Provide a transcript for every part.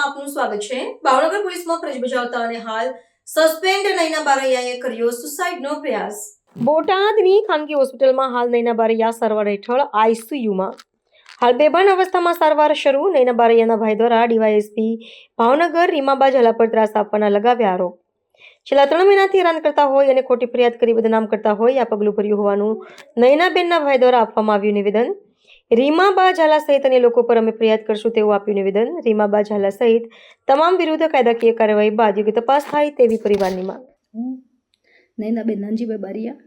આપનું સ્વાગત છે। ભાવનગર પોલીસમાં ફરજ બજાવતા અને હાલ સસ્પેન્ડ નયના બારૈયાએ કર્યો સુસાઇડનો પ્રયાસ। બોટાદની ખાનગી હોસ્પિટલમાં હાલ નયના બારૈયા સારવાર હેઠળ આઈસીયુમાં હાલ બેભાન અવસ્થામાં સારવાર શરૂ। નયના બારૈયાના ભાઈ દ્વારા ડીવાયએસપી ભાવનગર રીમાબા ઝાલા પર ત્રાસ આપવાના લગાવ્યા આરોપ। છેલ્લા 3 મહિનાથી હેરાન કરતા હોય અને ખોટી ફરિયાદ કરી બદનામ કરતા હોય આ પગલું ભર્યું હોવાનું નયનાબેનના ભાઈ દ્વારા આપવામાં આવ્યું નિવેદન। રીમાબા ઝાલા સહિત અન્ય લોકો પર અમે ફરિયાદ કરશું તેવું આપ્યું નિવેદન। રીમાબા ઝાલા સહિત તમામ વિરુદ્ધ કાયદાકીય કાર્યવાહી બાદ યોગ્ય તપાસ થાય તેવી પરિવારની માંગ। નયનાબેન નાનજીભાઈ બારિયા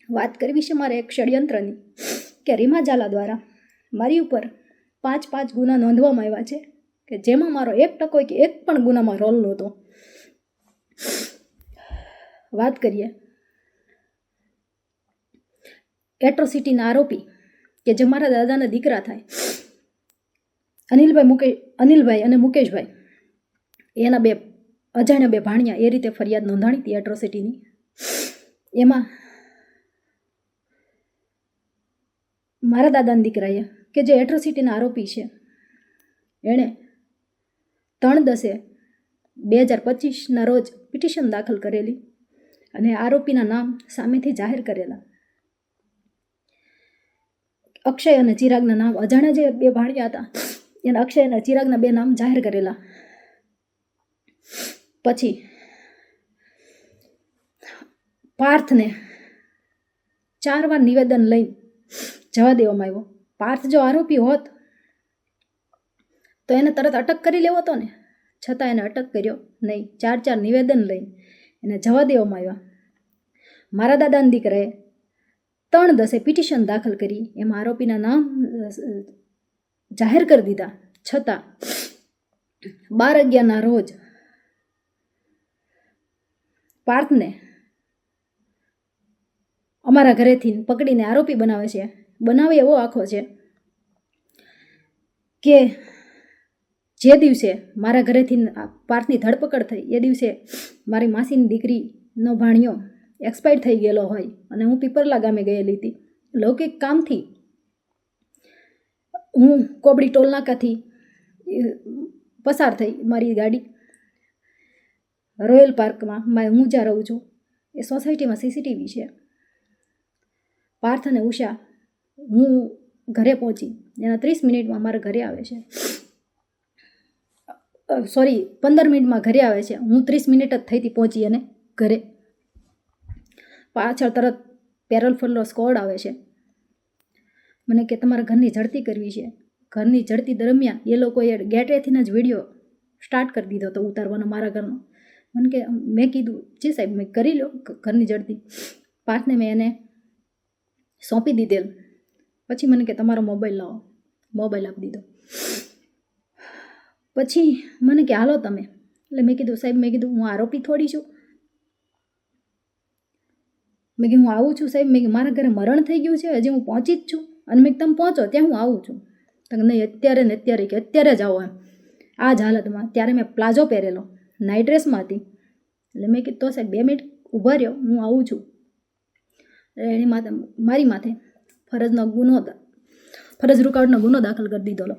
વાત કરવી છે મારે એક ષડયંત્રની કે રીમા ઝાલા દ્વારા મારી ઉપર 5 ગુના નોંધવામાં આવ્યા છે કે જેમાં મારો 1% કે એક પણ ગુનામાં રોલ નહોતો। વાત કરીએ એટ્રોસિટીના આરોપી કે જે મારા દાદાના દીકરા થાય અનિલભાઈ અને મુકેશભાઈ, એના અજાણ્યા 2 ભાણિયા એ રીતે ફરિયાદ નોંધાણી હતી એટ્રોસિટીની। એમાં મારા દાદાના દીકરાએ કે જે એટ્રોસિટીના આરોપી છે એણે 3/10/2025ના રોજ પિટિશન દાખલ કરેલી અને આરોપીના નામ સામેથી જાહેર કરેલા। અક્ષય અને ચિરાગના નામ અજાણ્યા જે 2 ભાણિયા હતા એના અક્ષય અને ચિરાગના 2 નામ જાહેર કરેલા। પછી પાર્થને 4 વાર નિવેદન લઈ જવા દેવામાં આવ્યો। પાર્થ જો આરોપી હોત તો એને તરત અટક કરી લેવો હતો ને, છતાં એને અટક કર્યો નહીં। 4 નિવેદન લઈને એને જવા દેવામાં આવ્યા। મારા દાદાના દીકરાએ 3/10 પિટિશન દાખલ કરી, એમાં આરોપીના નામ જાહેર કરી દીધા, છતાં 12/11ના રોજ પાર્થને અમારા ઘરેથી પકડીને આરોપી બનાવે છે। બનાવે એવો આખો છે કે જે દિવસે મારા ઘરેથી પાર્થની ધરપકડ થઈ એ દિવસે મારી માસીની દીકરીનો ભાણિયો એક્સપાયર થઈ ગયેલો હોય અને હું પીપરલા ગામે ગયેલી હતી લૌકિક કામથી। હું કોબડી ટોલનાકાથી પસાર થઈ મારી ગાડી રોયલ પાર્કમાં હું જ્યાં રહું છું એ સોસાયટીમાં સીસીટીવી છે। પાર્થ અને ઉષા હું ઘરે પહોંચી એના 30 મિનિટમાં મારા ઘરે આવે છે, 15 મિનિટમાં ઘરે આવે છે। હું 30 મિનિટ જ થઈ હતી પહોંચી અને ઘરે પાછળ તરત પેરોલ ફરલો સ્કોડ આવે છે। મને કે તમારા ઘરની ઝડતી કરવી છે। ઘરની ઝડતી દરમિયાન એ લોકોએ ગેટેથી જ વિડીયો સ્ટાર્ટ કરી દીધો હતો ઉતારવાનો મારા ઘરનો। મને કે મેં કીધું જી સાહેબ મેં કરી લો ઘરની ઝડતી। પાર્થને મેં એને સોંપી દીધેલ। પછી મને કે તમારો મોબાઈલ લાવો, મોબાઈલ આપી દીધો। પછી મને કે હાલો તમે, એટલે મેં કીધું સાહેબ મેં કીધું હું આરોપી થોડી છું। મેં કીધું હું આવું છું સાહેબ, મેં મારા ઘરે મરણ થઈ ગયું છે, હજી હું પહોંચી જ છું અને મેં તમે પહોંચો ત્યાં હું આવું છું। તો નહીં અત્યારે ને અત્યારે કે અત્યારે જ આવો એમ આ જ હાલતમાં। ત્યારે મેં પ્લાઝો પહેરેલો, નાઇટ ડ્રેસમાં હતી, એટલે મેં કીધું તો સાહેબ 2 મિનિટ ઊભા રહ્યો હું આવું છું। એની માથે મારી માથે ફરજ રૂકાવટનો ગુનો દાખલ કરી દીધો।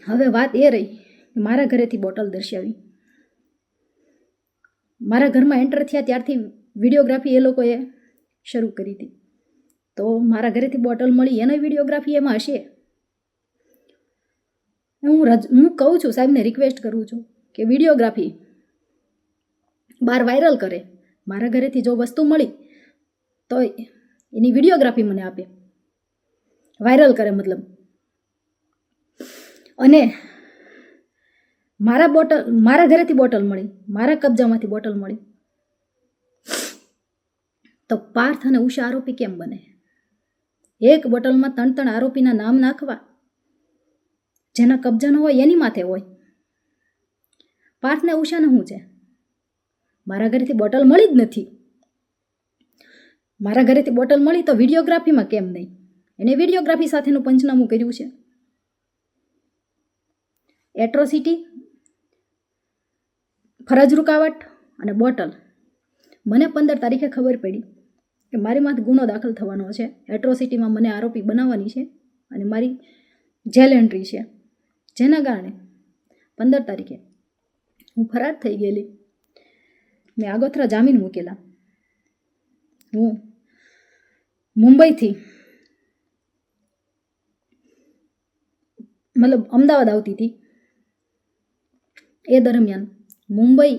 હવે વાત એ રહી કે મારા ઘરેથી બોટલ દર્શાવી, મારા ઘરમાં એન્ટર થયા ત્યારથી વિડીયોગ્રાફી એ લોકોએ શરૂ કરી હતી। તો મારા ઘરેથી બોટલ મળી એનો વિડીયોગ્રાફી એમાં હશે। હું કહું છું સાહેબને રિક્વેસ્ટ કરું છું કે વિડીયોગ્રાફી બહાર વાયરલ કરે। મારા ઘરેથી જો વસ્તુ મળી તો એની વિડીયોગ્રાફી મને આપે, વાયરલ કરે મતલબ। અને મારા ઘરેથી બોટલ મળી, મારા કબજામાંથી બોટલ મળી, તો પાર્થ અને ઉષા આરોપી કેમ બને? એક બોટલમાં 3 આરોપીના નામ નાખવા, જેના કબજાનો હોય એની માથે હોય। પાર્થને ઉષાને શું છે? મારા ઘરેથી બોટલ મળી જ નથી। મારા ઘરેથી બોટલ મળી તો વિડીયોગ્રાફીમાં કેમ નહીં? એને વિડીયોગ્રાફી સાથેનું પંચનામું કર્યું છે। એટ્રોસિટી, ફરજ રૂકાવટ અને બોટલ, મને 15 તારીખે ખબર પડી કે મારી માથે ગુનો દાખલ થવાનો છે, એટ્રોસિટીમાં મને આરોપી બનાવવાની છે અને મારી જેલ એન્ટ્રી છે, જેના કારણે 15 તારીખે હું ફરાર થઈ ગયેલી. મેં આગોતરા જામીન મૂકેલા. હું મુંબઈથી મતલબ અમદાવાદ આવતી હતી. એ દરમિયાન મુંબઈ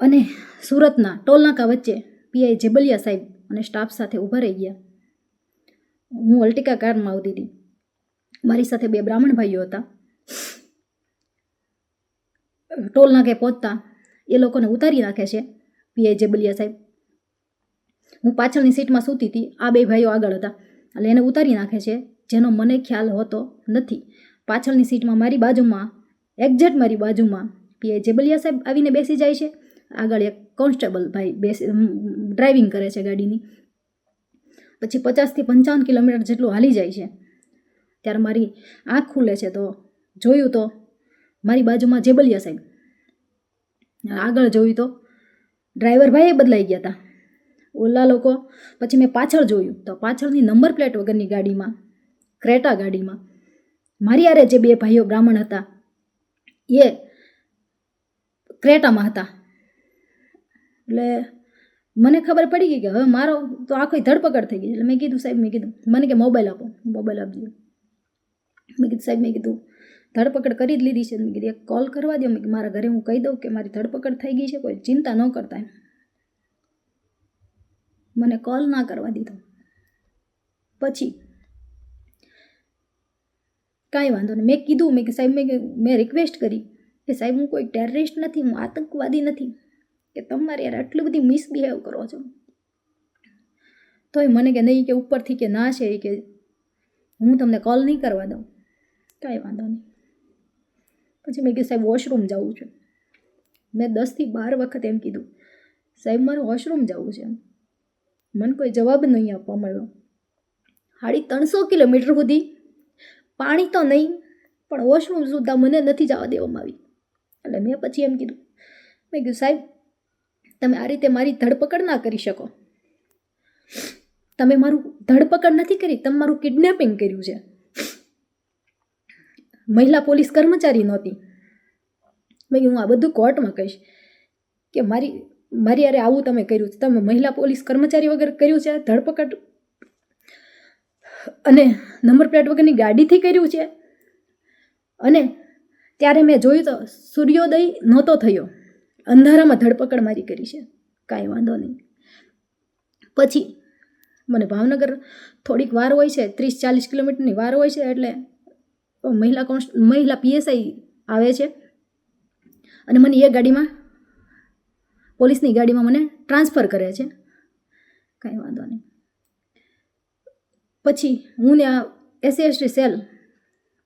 અને સુરતના ટોલનાકા વચ્ચે પીઆઈ જેબલિયા સાહેબ અને સ્ટાફ સાથે ઊભા રહી ગયા. હું અલ્ટિકા કારમાં આવતી હતી. મારી સાથે 2 બ્રાહ્મણ ભાઈઓ હતા. ટોલનાકે પહોંચતા એ લોકોને ઉતારી નાખે છે પીઆઈ જેબલિયા સાહેબ. હું પાછળની સીટમાં સૂતી હતી, આ 2 ભાઈઓ આગળ હતા, એટલે એને ઉતારી નાખે છે, જેનો મને ખ્યાલ હોતો નથી. પાછળની સીટમાં મારી બાજુમાં, એક્ઝેક્ટ મારી બાજુમાં પીઆઈ જેબલિયા સાહેબ આવીને બેસી જાય છે. આગળ એક કોન્સ્ટેબલ ભાઈ ડ્રાઇવિંગ કરે છે ગાડીની. પછી 50 થી 55 કિલોમીટર જેટલું હાલી જાય છે. ત્યારે મારી આંખ ખુલે છે તો જોયું તો મારી બાજુમાં જેબલિયા સાહેબ. આગળ જોયું તો ડ્રાઈવર ભાઈ બદલાઈ ગયા હતા, ઓલા લોકો. પછી મેં પાછળ જોયું તો પાછળની નંબર પ્લેટ વગરની ગાડીમાં, ક્રેટા ગાડીમાં મારી આરે જે 2 ભાઈઓ બ્રાહ્મણ હતા એ ક્રેટામાં હતા. એટલે મને ખબર પડી ગઈ કે હવે મારો તો આખો ધરપકડ થઈ ગઈ. એટલે મેં કીધું સાહેબ, મને કે મોબાઈલ આપો, મોબાઈલ આપજો. મેં કીધું સાહેબ, મેં કીધું ધરપકડ કરી જ લીધી છે. મેં કીધું એક કોલ કરવા દો. મેં મારા ઘરે હું કહી દઉં કે મારી ધરપકડ થઈ ગઈ છે, કોઈ ચિંતા ન કરતા એમ. મને કોલ ના કરવા દીધો. પછી કાંઈ વાંધો નહીં, મેં કીધું, મેં કે સાહેબ, મેં રિક્વેસ્ટ કરી કે સાહેબ હું કોઈ ટેરરિસ્ટ નથી, હું આતંકવાદી નથી, કે તમારે યાર આટલી બધી મિસબિહેવ કરો છો. તોય મને કે નહીં, કે ઉપરથી કે ના છે, કે હું તમને કોલ નહીં કરવા દઉં. કાંઈ વાંધો નહીં. પછી મેં કીધું સાહેબ વોશરૂમ જવું છે. મેં 10 થી 12 વખત એમ કીધું સાહેબ મારે વોશરૂમ જવું છે. મને કોઈ જવાબ નહીં આપવા મળ્યો. 350 કિલોમીટર સુધી પાણી તો નહીં પણ વોશરૂમ સુદ્ધા મને નથી જવા દેવામાં આવી. એટલે મેં પછી એમ કીધું, મેં કીધું સાહેબ તમે આ રીતે મારી ધરપકડ ના કરી શકો. તમે મારું ધરપકડ નથી કરી, તમે મારું કિડનેપિંગ કર્યું છે. મહિલા પોલીસ કર્મચારી નહોતી. મેં કીધું હું આ બધું કોર્ટમાં કહીશ કે મારી યારે આવું તમે કર્યું છે. તમે મહિલા પોલીસ કર્મચારી વગર કર્યું છે ધરપકડ, અને નંબર પ્લેટ વગરની ગાડીથી કર્યું છે. અને ત્યારે મેં જોયું તો સૂર્યોદય નહોતો થયો, અંધારામાં ધરપકડ મારી કરી છે. કાંઈ વાંધો નહીં. પછી મને ભાવનગર થોડીક વાર હોય છે, 30-40 કિલોમીટરની વાર હોય છે. એટલે મહિલા પીએસઆઈ આવે છે અને મને એ ગાડીમાં, પોલીસની ગાડીમાં મને ટ્રાન્સફર કરે છે. કાંઈ વાંધો નહીં. પછી હું ને આ SC/ST સેલ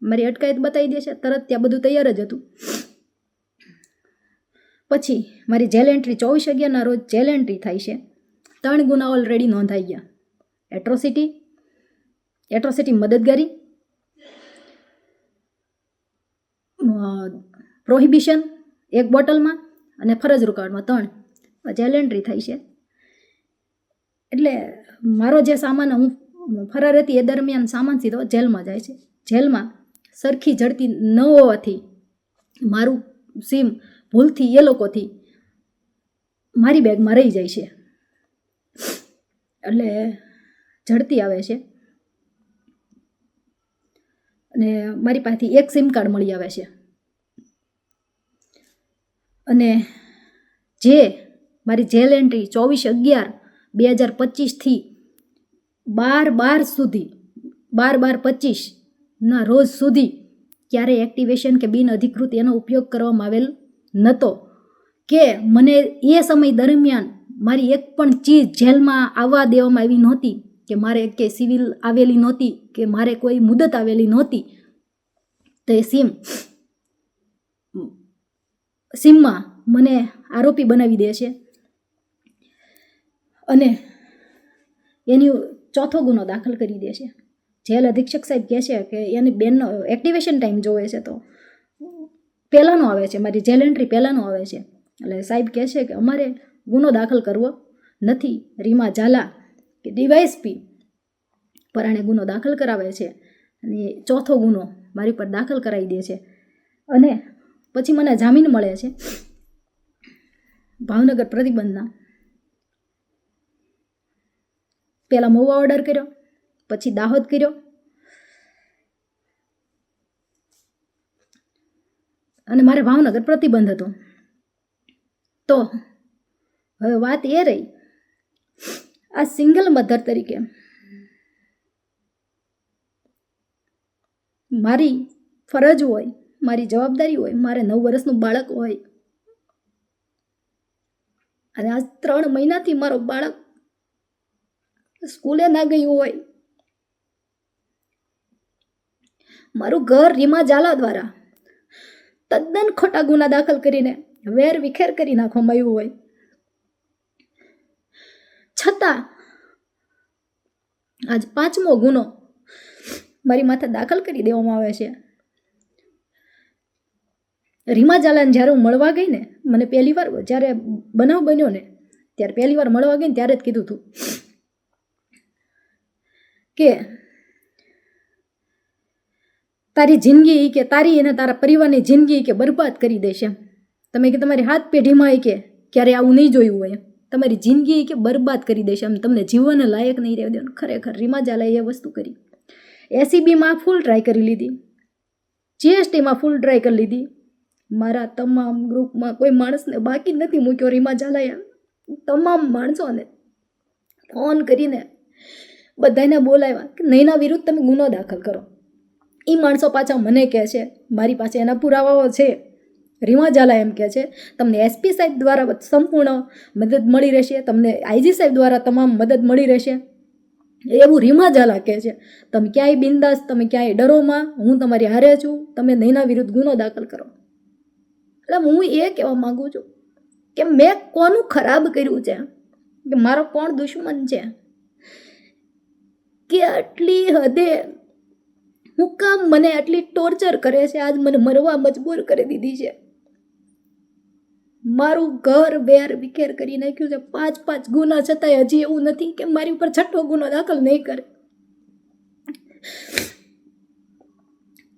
મારી અટકાયત બતાવી દે છે તરત. ત્યાં બધું તૈયાર જ હતું. પછી મારી જેલ એન્ટ્રી 24/11ના રોજ જેલ એન્ટ્રી થાય છે. 3 ગુના ઓલરેડી નોંધાઈ ગયા. એટ્રોસિટી મદદગારી, પ્રોહિબિશન 1 બોટલમાં અને ફરજ રોકાણમાં 3 જેલ એન્ટ્રી થાય છે. એટલે મારો જે સામાન, હું ફરાર હતી એ દરમિયાન સામાન સીધો જેલમાં જાય છે. જેલમાં સરખી ઝડપી ન હોવાથી મારું સિમ ભૂલથી એ લોકોથી મારી બેગમાં રહી જાય છે. એટલે ઝડપી આવે છે અને મારી પાસેથી 1 સિમ કાર્ડ મળી આવે છે. અને જે મારી જેલ એન્ટ્રી 24/11/2025 થી 12/12 સુધી, 12/12/25ના રોજ સુધી ક્યારેય એક્ટિવેશન કે બિન અધિકૃત એનો ઉપયોગ કરવામાં આવેલ નહોતો. કે મને એ સમય દરમિયાન મારી એક પણ ચીજ જેલમાં આવવા દેવામાં આવી નહોતી, કે મારે કે સિવિલ આવેલી નહોતી, કે મારે કોઈ મુદત આવેલી નહોતી. તો એ સિમમાં મને આરોપી બનાવી દે છે અને એની 4થો ગુનો દાખલ કરી દે છે. જેલ અધિક્ષક સાહેબ કહે છે કે એની બેનનો એક્ટિવેશન ટાઈમ જોવે છે તો પહેલાંનો આવે છે, મારી જેલ એન્ટ્રી પહેલાંનો આવે છે. એટલે સાહેબ કહે છે કે અમારે ગુનો દાખલ કરવો નથી. રીમા ઝાલા કે ડીવાયએસપી પરાણે ગુનો દાખલ કરાવે છે અને ચોથો ગુનો મારી પર દાખલ કરાવી દે છે અને પછી મને જામીન મળે છે ભાવનગર પ્રતિબંધના. પહેલાં મહુવા ઓર્ડર કર્યો, પછી દાહોદ કર્યો અને મારે ભાવનગર પ્રતિબંધ હતો. તો હવે વાત એ રહી, આ સિંગલ મધર તરીકે મારી ફરજ હોય, મારી જવાબદારી હોય, મારે 9 વર્ષનું બાળક હોય અને આજ 3 મહિનાથી મારો બાળક સ્કૂલે ના ગયું હોય, મારું ઘર રીમા ઝાલા દ્વારા તદ્દન ખોટા ગુના દાખલ કરીને વેર વિખેર કરી નાખવામાં આવ્યું હોય, છતાં આજ 5મો ગુનો મારી માથે દાખલ કરી દેવામાં આવે છે. રીમા ઝાલાને જ્યારે હું મળવા ગઈ ને, મને પહેલી વાર જ્યારે બનાવ બન્યો ને ત્યારે પહેલી વાર મળવા ગઈ ને ત્યારે જ કીધું હતું કે તારી જિંદગી કે તારી અને તારા પરિવારની જિંદગી કે બરબાદ કરી દેશે. તમે કે તમારી હાથ પેઢીમાં કે ક્યારે આવું નહીં જોયું હોય, તમારી જિંદગી કે બરબાદ કરી દેશે, એમ તમને જીવન લાયક નહીં રહેવા દેવાનું. ખરેખર રીમા ઝાલાએ એ વસ્તુ કરી. એસીબીમાં ફૂલ ટ્રાય કરી લીધી, જીએસટીમાં ફૂલ ટ્રાય કરી લીધી, મારા તમામ ગ્રુપમાં કોઈ માણસને બાકી નથી મૂક્યો. રીમા ઝાલાએ તમામ માણસોને ફોન કરીને બધાને બોલાવ્યા કે નૈના વિરુદ્ધ તમે ગુનો દાખલ કરો. એ માણસો પાછા મને કહે છે, મારી પાસે એના પુરાવાઓ છે. રીમા ઝાલા એમ કહે છે તમને એસપી સાહેબ દ્વારા સંપૂર્ણ મદદ મળી રહેશે, તમને આઈજી સાહેબ દ્વારા તમામ મદદ મળી રહેશે, એવું રીમા ઝાલા કહે છે. તમે ક્યાંય બિંદાસ, તમે ક્યાંય ડરોમાં, હું તમારી હારે છું, તમે નૈના વિરુદ્ધ ગુનો દાખલ કરો. એટલે હું એ કહેવા માગું છું કે મેં કોનું ખરાબ કર્યું છે, કે મારો કોણ દુશ્મન છે, કે આટલી હદે હું કામ મને આટલી ટોર્ચર કરે છે, આજ મને મરવા મજબૂર કરી દીધી છે. મારું ઘર વેર વિખેર કરી નાખ્યું છે. 5 ગુના છતાંય હજી એવું નથી કે મારી ઉપર 6ઠો ગુનો દાખલ નહીં કરે.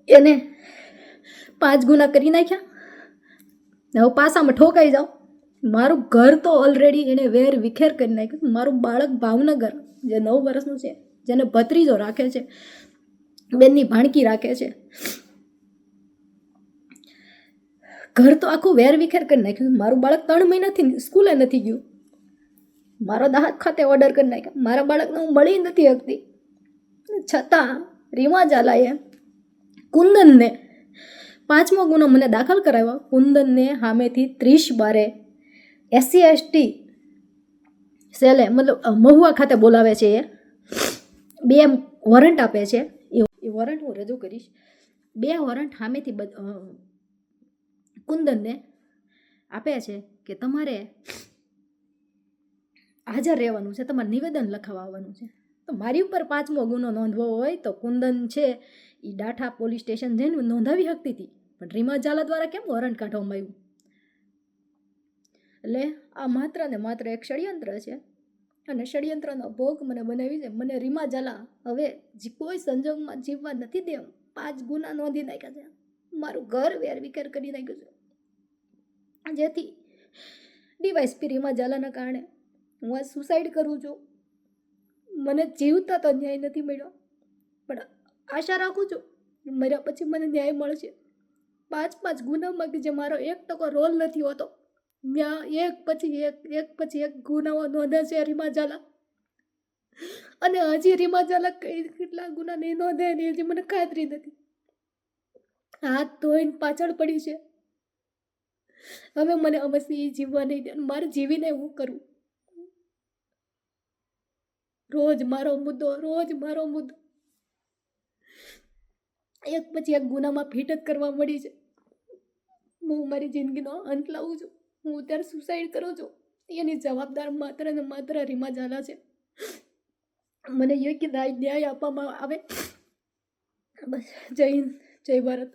એને 5 ગુના કરી નાખ્યા, હવે પાસામાં ઠોકાઈ જાઓ. મારું ઘર તો ઓલરેડી એને વેર વિખેર કરી નાખ્યું. મારું બાળક ભાવનગર જે 9 વર્ષનું છે, જેને ભત્રીજો રાખે છે, બેનની ભાણકી રાખે છે, ઘર તો આખું વેર વિખેર કરી નાખ્યું. મારું બાળક 3 મહિનાથી સ્કૂલે નથી ગયું, મારો દાહત ખાતે ઓર્ડર કરી નાખ્યો, મારા બાળકને હું મળી નથી શકતી. છતાં રીમા ઝાલાએ કુંદનને 5મો ગુનો મને દાખલ કરાવ્યો. કુંદનને સામેથી 30/12 SC/ST સેલે મતલબ મહુવા ખાતે બોલાવે છે. એ 2 વોરંટ આપે છે. એ વોરંટ હું રજૂ કરીશ. 2 વોરંટ સામેથી કુંદનને આપે છે કે તમારે હાજર રહેવાનું છે, તમારે નિવેદન લખાવવા આવવાનું છે. તો મારી ઉપર 5મો ગુનો નોંધવો હોય તો કુંદન છે એ ડાઠા પોલીસ સ્ટેશન જઈને નોંધાવી શકતી હતી, પણ રીમા ઝાલા દ્વારા કેમ વોરંટ કાઢવામાં આવ્યું? એટલે આ માત્ર ને માત્ર એક ષડયંત્ર છે અને ષડયંત્રનો ભોગ મને બનાવી છે. મને રીમા ઝાલા હવે કોઈ સંજોગમાં જીવવા નથી દેવું. 5 ગુના નોંધી નાખ્યા છે, મારું ઘર વેર વિખેર કરી નાખ્યું છે, જેથી ડીવાયએસપી રીમા ઝાલાના કારણે હું આ સુસાઇડ કરું છું. મને જીવતા તો ન્યાય નથી મળ્યો, પણ આશા રાખું છું મર્યા પછી મને ન્યાય મળશે. 5 ગુનામાં કે જે મારો 1% રોલ નથી હોતો, ત્યાં એક પછી એક ગુનાઓ નોંધે છે રીમા ઝાલા, અને હજી રીમા ઝાલા કેટલા ગુના નહીં નોંધે એની હજી મને ખાતરી નથી. હાથ ધોઈને પાછળ પડી છે. હવે મને અવશ્ય જીવવા નહીં દે, મારે જીવીને હું કરું. રોજ મારો મુદ્દો એક પછી એક ગુનામાં ફિટ જ કરવા મળી છે. હું મારી જિંદગીનો અંત લાવું છું. હું અત્યારે સુસાઇડ કરું છું. એની જવાબદાર માત્ર ને માત્ર રીમા ઝાલા છે. મને યોગ્ય ન્યાય આપવામાં આવે. બસ જય હિન્દ, જય ભારત.